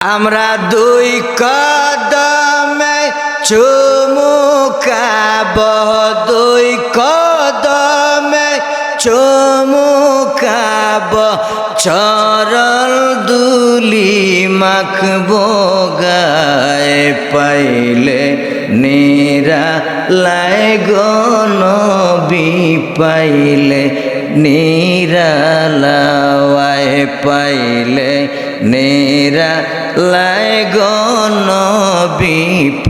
আমরা দুই কদমে চুমুকাব, দুই কদমে চুমুকাব, চরণ দুলি মাখব গায়ে, পাইলে নিরালাই গো নবী, পাইলে নিরালায়, পাইলে নিরালাই গো নবী,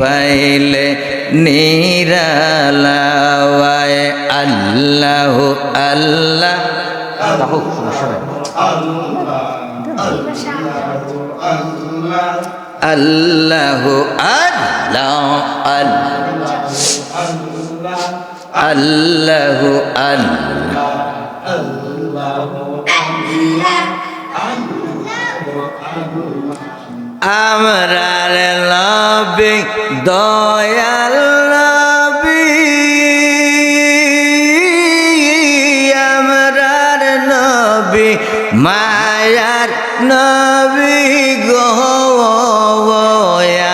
পাইলে নিরালায়। আল্লাহ আল্লাহ আল্লাহ আল্লাহ আমরার নবী দয়াল নবী, আমরার নবী মায়ার নবী গো,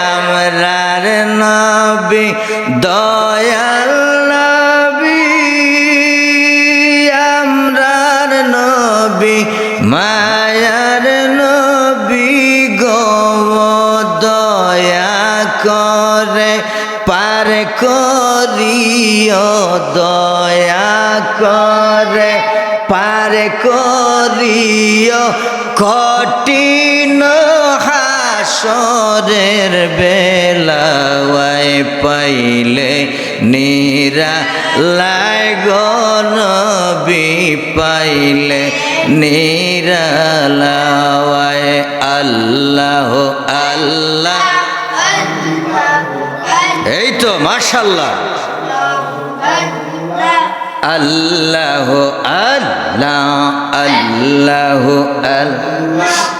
আমরার নবী দয়াল নবী, আমরার নবী মায়ার নবী গো, দয়া করে পার করিও, দয়া করে পার করিও কঠিন হাসরের বেলায়, পাইলে নিরালাই গো নবী, পাইলে নিরালায়। আল্লাহ আল্লাহ, এই তো মাশাআল্লাহ। আল্লাহ আল্লাহ আল্লাহ আল্লাহ।